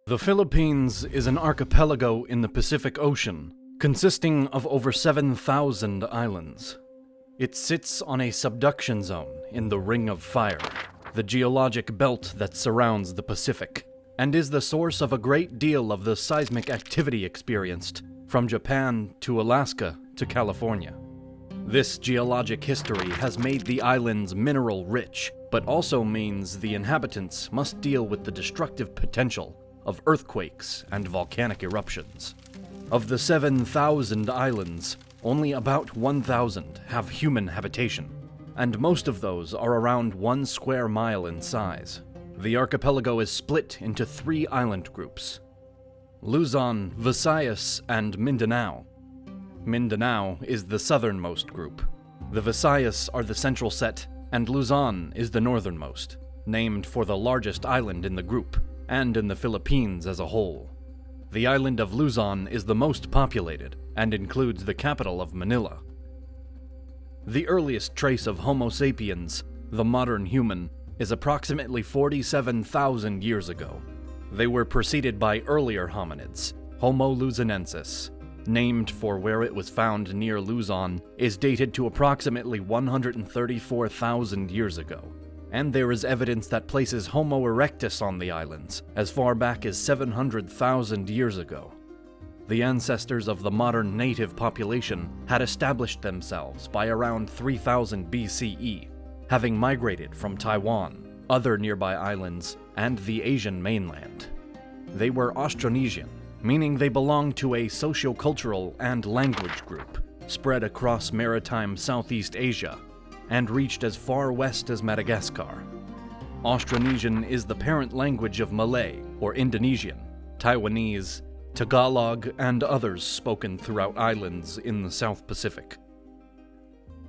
The Philippines is an archipelago in the Pacific Ocean, consisting of over 7,000 islands. It sits on a subduction zone in the Ring of Fire, the geologic belt that surrounds the Pacific, and is the source of a great deal of the seismic activity experienced from Japan to Alaska to California. This geologic history has made the islands mineral-rich, but also means the inhabitants must deal with the destructive potential of earthquakes and volcanic eruptions. Of the 7,000 islands, only about 1,000 have human habitation, and most of those are around 1 square mile in size. The archipelago is split into 3 island groups: Luzon, Visayas, and Mindanao. Mindanao is the southernmost group. The Visayas are the central set, and Luzon is the northernmost, named for the largest island in the group, and in the Philippines as a whole. The island of Luzon is the most populated, and includes the capital of Manila. The earliest trace of Homo sapiens, the modern human, is approximately 47,000 years ago. They were preceded by earlier hominids, Homo luzonensis, named for where it was found near Luzon, is dated to approximately 134,000 years ago. And there is evidence that places Homo erectus on the islands as far back as 700,000 years ago. The ancestors of the modern native population had established themselves by around 3000 BCE, having migrated from Taiwan, other nearby islands, and the Asian mainland. They were Austronesian, meaning they belonged to a sociocultural and language group spread across maritime Southeast Asia and reached as far west as Madagascar. Austronesian is the parent language of Malay or Indonesian, Taiwanese, Tagalog, and others spoken throughout islands in the South Pacific.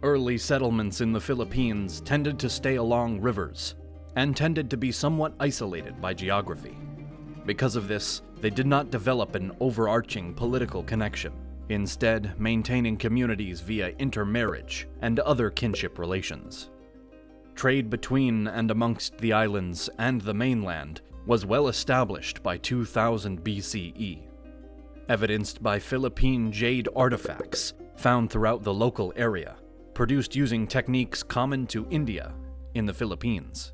Early settlements in the Philippines tended to stay along rivers and tended to be somewhat isolated by geography. Because of this, they did not develop an overarching political connection, instead maintaining communities via intermarriage and other kinship relations. Trade between and amongst the islands and the mainland was well established by 2000 BCE, evidenced by Philippine jade artifacts found throughout the local area, produced using techniques common to India in the Philippines.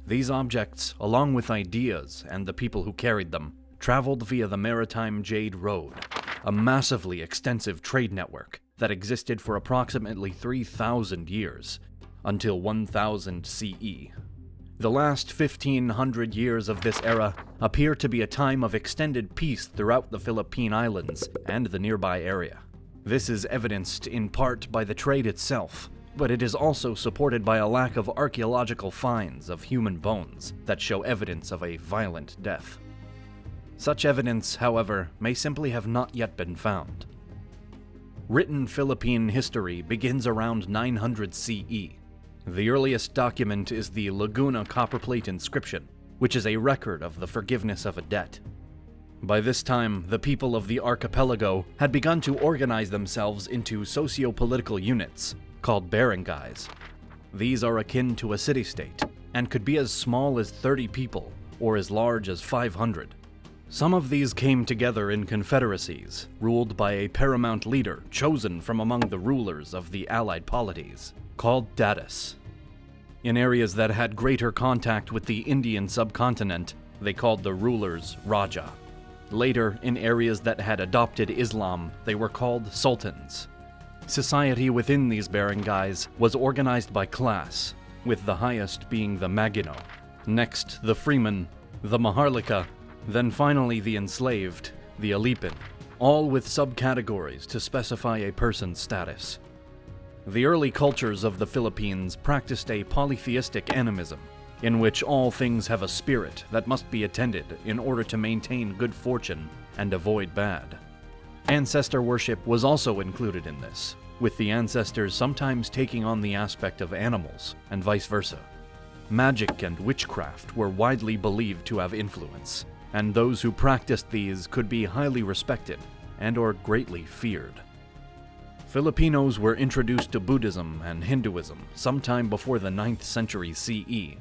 These objects, along with ideas and the people who carried them, traveled via the Maritime Jade Road, a massively extensive trade network that existed for approximately 3,000 years, until 1000 CE. The last 1,500 years of this era appear to be a time of extended peace throughout the Philippine Islands and the nearby area. This is evidenced in part by the trade itself, but it is also supported by a lack of archaeological finds of human bones that show evidence of a violent death. Such evidence, however, may simply have not yet been found. Written Philippine history begins around 900 CE. The earliest document is the Laguna copperplate inscription, which is a record of the forgiveness of a debt. By this time, the people of the archipelago had begun to organize themselves into sociopolitical units, called barangays. These are akin to a city-state, and could be as small as 30 people, or as large as 500. Some of these came together in confederacies, ruled by a paramount leader chosen from among the rulers of the allied polities, called datus. In areas that had greater contact with the Indian subcontinent, they called the rulers Raja. Later, in areas that had adopted Islam, they were called sultans. Society within these barangays was organized by class, with the highest being the Magino, next the freeman, the Maharlika, then finally the enslaved, the Alipin, all with subcategories to specify a person's status. The early cultures of the Philippines practiced a polytheistic animism, in which all things have a spirit that must be attended in order to maintain good fortune and avoid bad. Ancestor worship was also included in this, with the ancestors sometimes taking on the aspect of animals, and vice versa. Magic and witchcraft were widely believed to have influence, and those who practiced these could be highly respected and/or greatly feared. Filipinos were introduced to Buddhism and Hinduism sometime before the 9th century CE.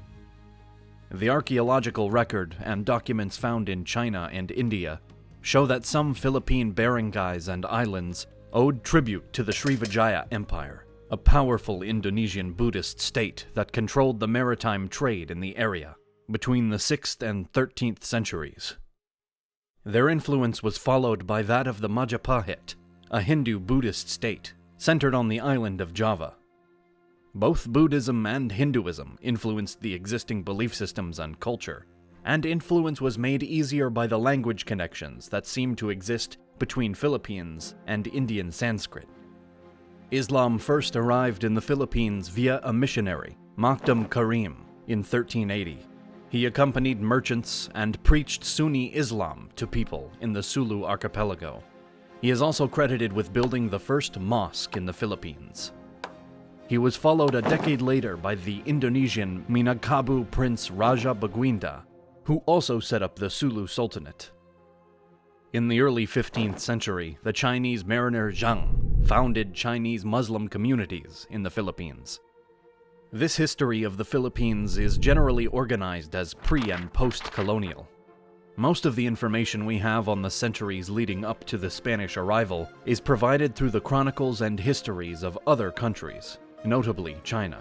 The archaeological record and documents found in China and India show that some Philippine barangays and islands owed tribute to the Srivijaya Empire, a powerful Indonesian Buddhist state that controlled the maritime trade in the area between the 6th and 13th centuries. Their influence was followed by that of the Majapahit, a Hindu-Buddhist state centered on the island of Java. Both Buddhism and Hinduism influenced the existing belief systems and culture, and influence was made easier by the language connections that seemed to exist between Philippines and Indian Sanskrit. Islam first arrived in the Philippines via a missionary, Mactan Karim, in 1380. He accompanied merchants and preached Sunni Islam to people in the Sulu archipelago. He is also credited with building the first mosque in the Philippines. He was followed a decade later by the Indonesian Minangkabau Prince Raja Baguinda, who also set up the Sulu Sultanate. In the early 15th century, the Chinese mariner Zhang founded Chinese Muslim communities in the Philippines. This history of the Philippines is generally organized as pre- and post-colonial. Most of the information we have on the centuries leading up to the Spanish arrival is provided through the chronicles and histories of other countries, notably China.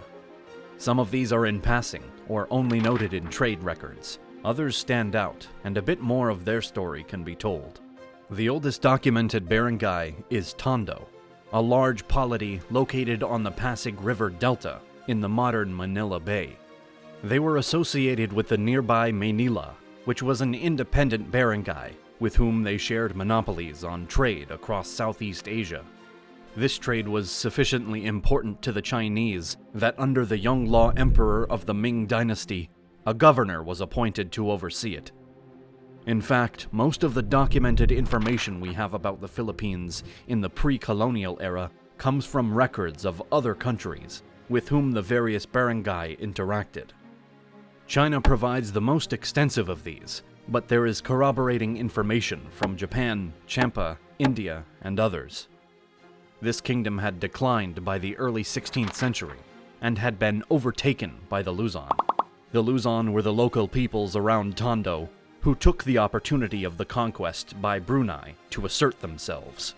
Some of these are in passing, or only noted in trade records. Others stand out, and a bit more of their story can be told. The oldest documented barangay is Tondo, a large polity located on the Pasig River Delta in the modern Manila Bay. They were associated with the nearby Manila, which was an independent barangay with whom they shared monopolies on trade across Southeast Asia. This trade was sufficiently important to the Chinese that under the Yongle Emperor of the Ming Dynasty, a governor was appointed to oversee it. In fact, most of the documented information we have about the Philippines in the pre-colonial era comes from records of other countries with whom the various barangay interacted. China provides the most extensive of these, but there is corroborating information from Japan, Champa, India, and others. This kingdom had declined by the early 16th century and had been overtaken by the Luzon. The Luzon were the local peoples around Tondo who took the opportunity of the conquest by Brunei to assert themselves.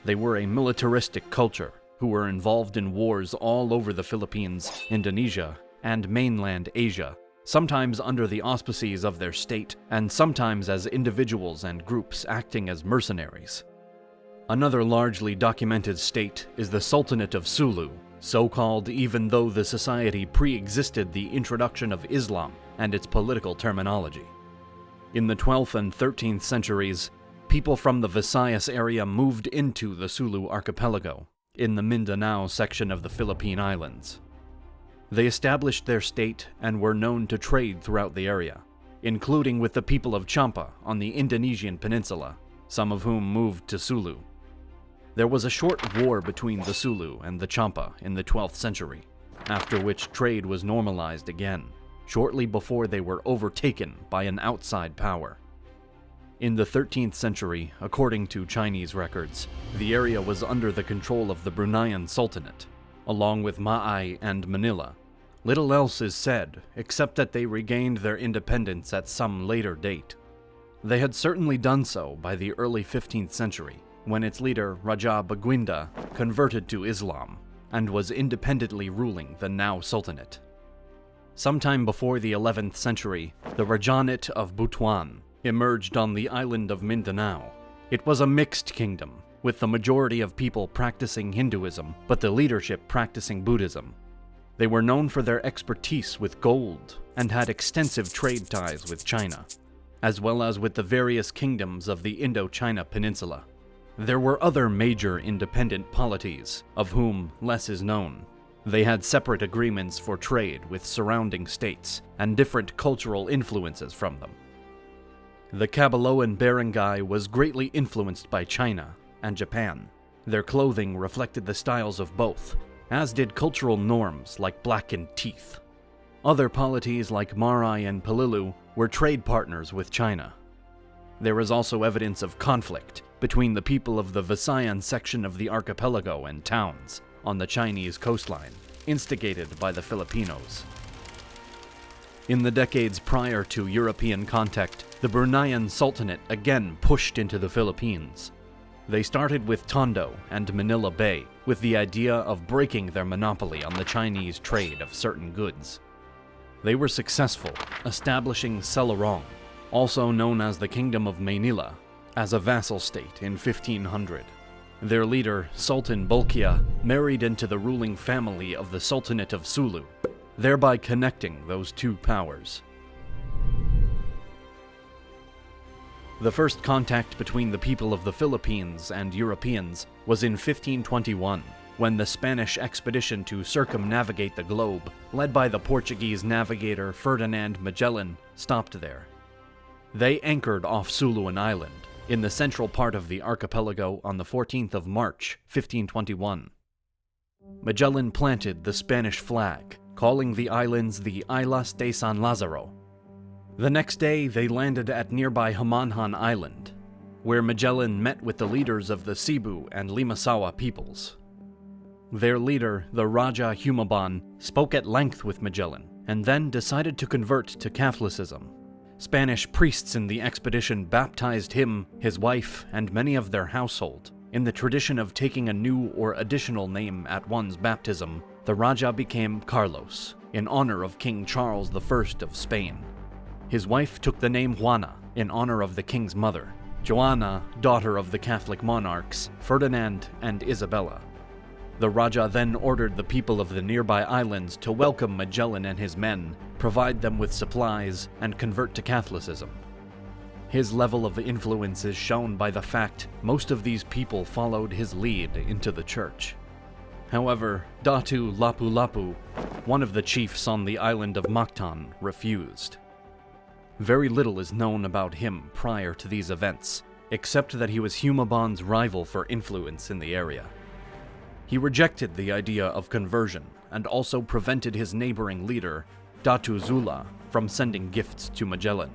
They were a militaristic culture who were involved in wars all over the Philippines, Indonesia, and mainland Asia, sometimes under the auspices of their state and sometimes as individuals and groups acting as mercenaries. Another largely documented state is the Sultanate of Sulu, so called even though the society pre-existed the introduction of Islam and its political terminology. In the 12th and 13th centuries, people from the Visayas area moved into the Sulu archipelago, in the Mindanao section of the Philippine Islands. They established their state and were known to trade throughout the area, including with the people of Champa on the Indonesian peninsula, some of whom moved to Sulu. There was a short war between the Sulu and the Champa in the 12th century, after which trade was normalized again, shortly before they were overtaken by an outside power. In the 13th century, according to Chinese records, the area was under the control of the Bruneian Sultanate, along with Maay and Manila. Little else is said, except that they regained their independence at some later date. They had certainly done so by the early 15th century, when its leader, Raja Baguinda, converted to Islam and was independently ruling the now Sultanate. Sometime before the 11th century, the Rajanate of Butuan emerged on the island of Mindanao. It was a mixed kingdom, with the majority of people practicing Hinduism, but the leadership practicing Buddhism. They were known for their expertise with gold and had extensive trade ties with China, as well as with the various kingdoms of the Indochina Peninsula. There were other major independent polities, of whom less is known. They had separate agreements for trade with surrounding states and different cultural influences from them. The Cabaloan barangay was greatly influenced by China and Japan. Their clothing reflected the styles of both, as did cultural norms like blackened teeth. Other polities like Maray and Palilu were trade partners with China. There is also evidence of conflict between the people of the Visayan section of the archipelago and towns on the Chinese coastline, instigated by the Filipinos. In the decades prior to European contact, the Brunayan Sultanate again pushed into the Philippines. They started with Tondo and Manila Bay, with the idea of breaking their monopoly on the Chinese trade of certain goods. They were successful, establishing Selarong, also known as the Kingdom of Manila, as a vassal state in 1500. Their leader, Sultan Bourke, married into the ruling family of the Sultanate of Sulu, thereby connecting those two powers. The first contact between the people of the Philippines and Europeans was in 1521, when the Spanish expedition to circumnavigate the globe, led by the Portuguese navigator Ferdinand Magellan, stopped there. They anchored off Suluan Island, in the central part of the archipelago on the 14th of March, 1521. Magellan planted the Spanish flag, calling the islands the Islas de San Lázaro. The next day, they landed at nearby Hamanhan Island, where Magellan met with the leaders of the Cebu and Limasawa peoples. Their leader, the Raja Humaban, spoke at length with Magellan, and then decided to convert to Catholicism. Spanish priests in the expedition baptized him, his wife, and many of their household. In the tradition of taking a new or additional name at one's baptism, the Raja became Carlos, in honor of King Charles I of Spain. His wife took the name Juana, in honor of the king's mother, Joanna, daughter of the Catholic monarchs, Ferdinand and Isabella. The Raja then ordered the people of the nearby islands to welcome Magellan and his men, provide them with supplies, and convert to Catholicism. His level of influence is shown by the fact most of these people followed his lead into the church. However, Datu Lapu-Lapu, one of the chiefs on the island of Mactan, refused. Very little is known about him prior to these events, except that he was Humaban's rival for influence in the area. He rejected the idea of conversion and also prevented his neighboring leader, Datu Zula, from sending gifts to Magellan.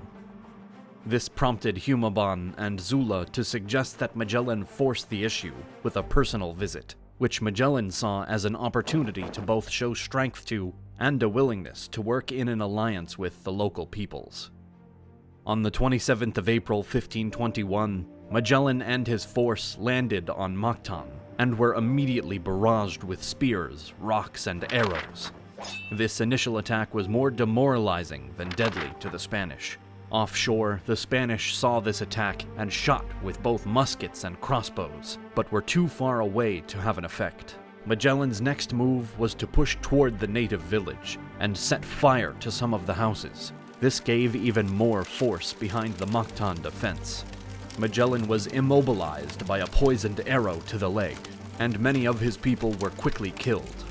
This prompted Humaban and Zula to suggest that Magellan force the issue with a personal visit, which Magellan saw as an opportunity to both show strength to and a willingness to work in an alliance with the local peoples. On the 27th of April 1521, Magellan and his force landed on Mactan and were immediately barraged with spears, rocks, and arrows. This initial attack was more demoralizing than deadly to the Spanish. Offshore, the Spanish saw this attack and shot with both muskets and crossbows, but were too far away to have an effect. Magellan's next move was to push toward the native village and set fire to some of the houses. This gave even more force behind the Mactan defense. Magellan was immobilized by a poisoned arrow to the leg, and many of his people were quickly killed.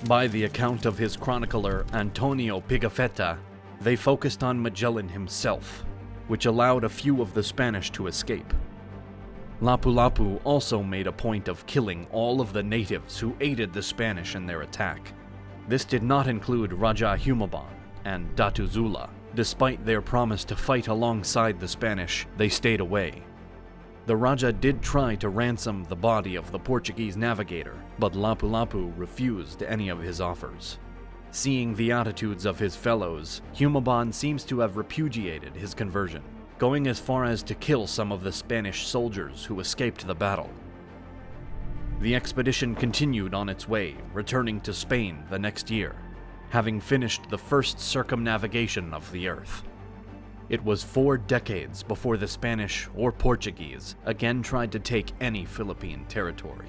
By the account of his chronicler Antonio Pigafetta, they focused on Magellan himself, which allowed a few of the Spanish to escape. Lapu-Lapu also made a point of killing all of the natives who aided the Spanish in their attack. This did not include Raja Humaban and Datu Zula. Despite their promise to fight alongside the Spanish, they stayed away. The Raja did try to ransom the body of the Portuguese navigator, but Lapu-Lapu refused any of his offers. Seeing the attitudes of his fellows, Humaban seems to have repudiated his conversion, going as far as to kill some of the Spanish soldiers who escaped the battle. The expedition continued on its way, returning to Spain the next year, having finished the first circumnavigation of the Earth. It was 4 decades before the Spanish or Portuguese again tried to take any Philippine territory.